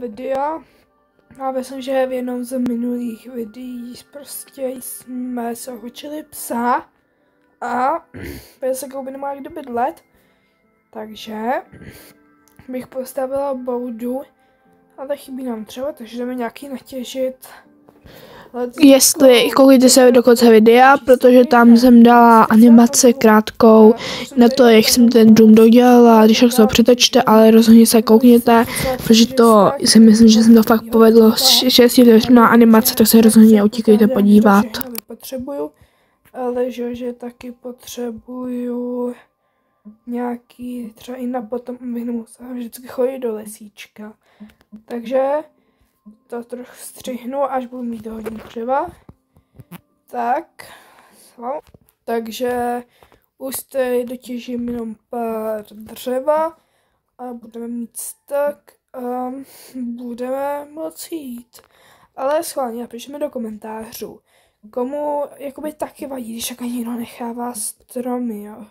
videa. A myslím, že v jednom z minulých videí prostě jsme se učili psa a se koupit nemá kde bydlet. Takže bych postavila boudu, ale chybí nám třeba, takže jdeme nějaký natěžit. Jestli koukejte se do konce videa, protože tam jsem dala animaci krátkou na to, jak jsem ten dům dodělala, když tak se ho přetočte, ale rozhodně se koukněte, protože to si myslím, že jsem to fakt povedlo 6 vteřinová animace, tak se rozhodně utíkejte podívat. Potřebuju, ale že taky potřebuju nějaký, třeba i na potom bych nemusela vždycky chodit do lesíčka. Takže to trochu střihnu, až budu mít hodně dřeva. Tak, takže už tady dotěžím jenom pár dřeva a budeme mít stak a budeme moci jít. Ale schválně napišeme do komentářů, komu jakoby taky vadí, když takhle někdo nechává stromy, jo.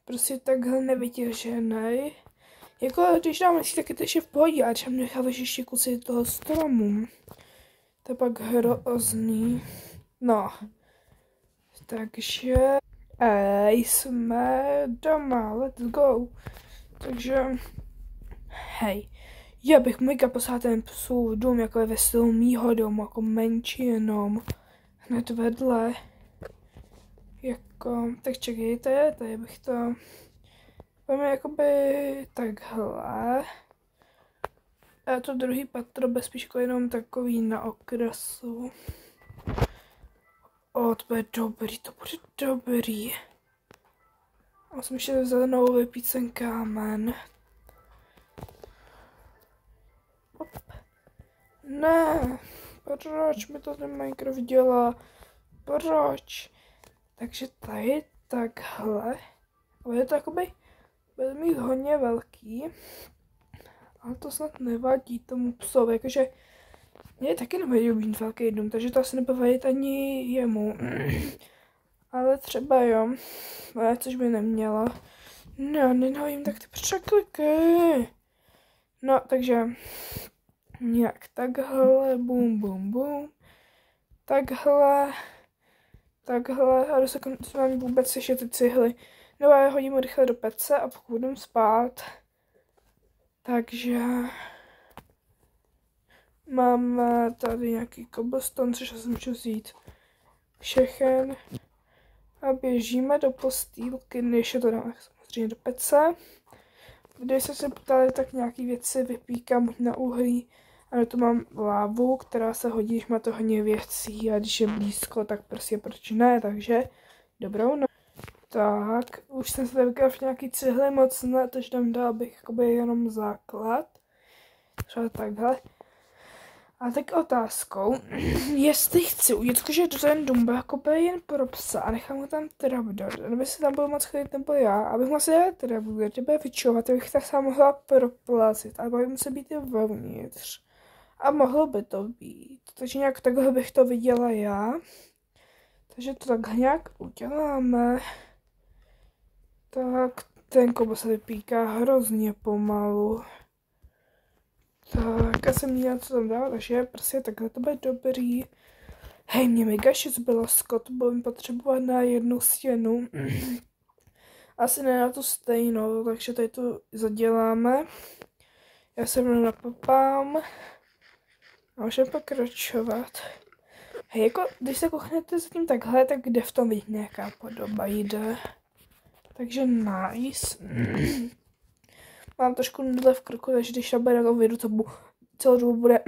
Prostě takhle nevytěžený. Jako když dám lesí, tak je to ještě v pohodě, a když tam necháváš ještě kusy toho stromu, to je pak hrozný. No, takže jsme doma, let's go. Takže, hej, já bych mega poslal ten psův dům, jako je ve stylu mýho domu, jako menší jenom, hned vedle. Jako, tak čekejte, tady bych to... Máme jakoby takhle. A to druhý patro bezpečně jako jenom takový na okrasu. O, to bude dobrý, to bude dobrý. A jsem ještě zelenou vypít ten kámen. Hop. Ne, proč mi to ten Minecraft dělá? Proč? Takže tady takhle. Ale je to jakoby... Bude mít hodně velký, ale to snad nevadí tomu psovi, jakože mě taky nevadí být velký dům, takže to asi nebude vadit ani jemu. Ale třeba jo, což by nemělo. No, nenavím, tak ty překliky. No, takže nějak takhle, bum, bum, bum. Takhle, a dosáhnu vůbec ještě ty cihly. No a já hodím rychle do pece a pokud budem spát, takže máme tady nějaký cobblestone, což asi můžu vzít všechen a běžíme do postýlky, než je to dáme samozřejmě do pece. Když jste se ptali, tak nějaký věci vypíkám na uhlí, ano, tu mám lávu, která se hodí, když má to hodně věcí a když je blízko, tak prostě proč ne, takže dobrou noc. Tak, už jsem se tady v nějaký cihly moc ne, takže tam dal bych jakoby jenom základ. Třeba takhle. A tak otázkou, jestli chci udělat, že ten dům byl jakoby jen pro psa a nechám ho tam trapdoor, nebo si tam byl moc chodit nebo já, abych mohl si dát trapdoor, bude vyčovat, abych tak sám mohla proplazit, ale bych musel být i vevnitř. A mohlo by to být, takže nějak takhle bych to viděla já. Takže to tak nějak uděláme. Tak, ten kobo se vypíká hrozně pomalu. Tak, já jsem měla co tam dát, takže prostě takhle to bude dobrý. Hej, mě mega šest bylo skot, budeme potřebovat na jednu stěnu. Asi ne na tu stejnou, takže tady to zaděláme. Já se mnou napapám. A můžeme pokračovat. Hej, jako, když se kouknete zatím takhle, tak kde v tom vidíte nějaká podoba jde. Takže nice. Mám trošku nudle v krku, takže když bude na to vidu, to celou dobu bude...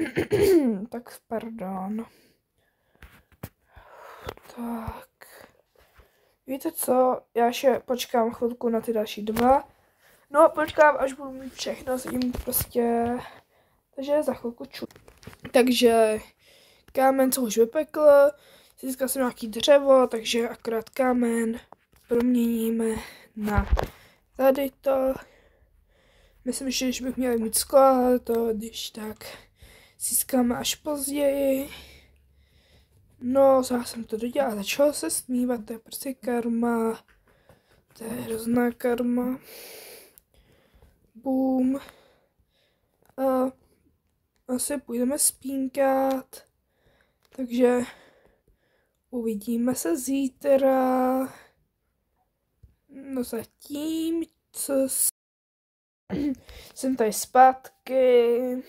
tak pardon. Tak. Víte co? Já ještě počkám chvilku na ty další dva. No a počkám, až budu mít všechno, zatím prostě... Takže za chvilku ču. Takže kámen, co už vypekl, získal jsem nějaký dřevo, takže akorát kámen proměníme na tady to. Myslím, že když bych měl mít sklo, ale to když tak získáme až později. No, já jsem to dodělala, začalo se smívat, to je prostě karma. To je hrozná karma. Boom. A asi půjdeme spínkat. Takže uvidíme se zítra. No zatím, co jsem tady zpátky.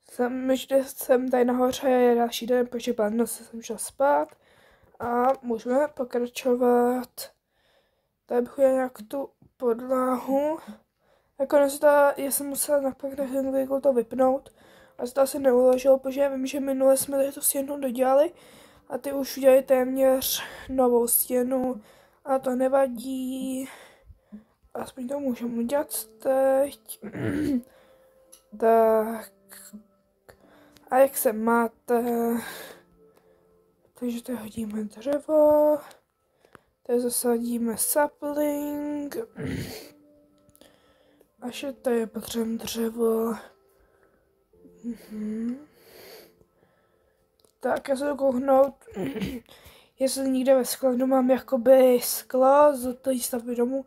Jsem tady nahoře, je další den, protože pádno jsem šla spát. A můžeme pokračovat. Tady bych nějak tu podlahu. Nakonec já jsem musela napak na chvíli to vypnout. A to asi neuložil, protože vím, že minule jsme tady tu stěnu dodělali. A ty už udělali téměř novou stěnu. A to nevadí. Aspoň to můžeme udělat teď. Tak. A jak se máte? Takže tady hodíme dřevo. Tady zasadíme sapling. Až je tady potřebujeme dřevo. Tak, já se to kouknout. Jestli někde ve skladu mám jakoby sklo z té stavby domu.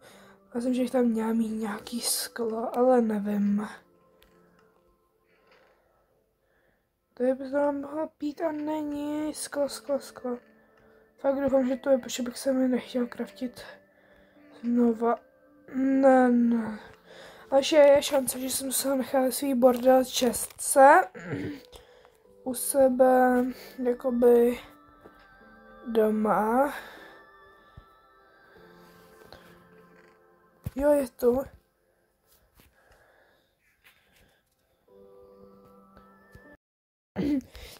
Myslím, že jich tam měla mít nějaký sklo, ale nevím. Tady by to mohlo být a není. Sklo. Fakt doufám, že to je, protože bych se mi nechtěl craftit znova. Ne. Ale je šance, že jsem musel nechat svý bordel čestce u sebe, jakoby doma. Jo, je tu.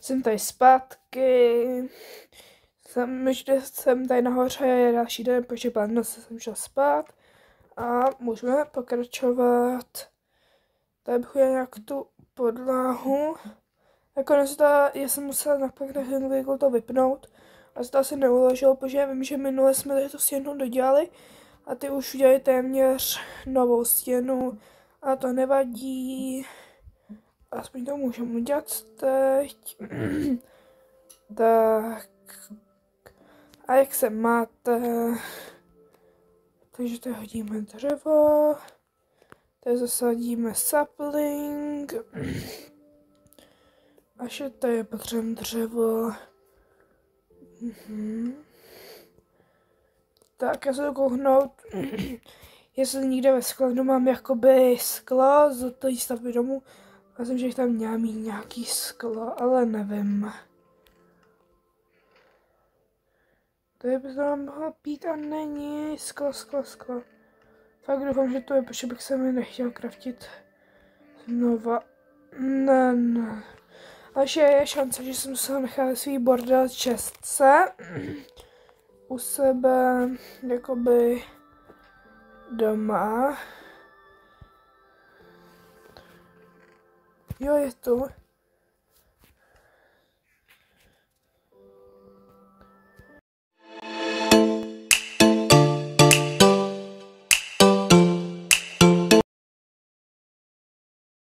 Jsem tady zpátky. Jsem tady nahoře, je další den, protože pádno jsem šla spát. A můžeme pokračovat. Tady bych nějak tu podlahu. Nakonec já jsem musela napak na chvíli to vypnout. A to asi neuložil, protože vím, že minule jsme tady tu stěnu dodělali. A ty už udělali téměř novou stěnu. A to nevadí. Aspoň to můžeme udělat teď. Tak. A jak se máte? Takže tady hodíme dřevo. Tady zasadíme sapling. Až je tady potřebujeme dřevo. Tak, já se to kouknout. Jestli někde ve skladu mám jakoby sklo z té stavby domu. Myslím, že jich tam měla mít nějaký sklo, ale nevím. Tady by to mohlo být a není. Sklo. Fakt doufám, že to je, protože bych se mi nechtěl craftit znova. Ne. Ale je šance, že jsem musel nechat svý bordel čestce u sebe, jakoby doma. Jo, je tu.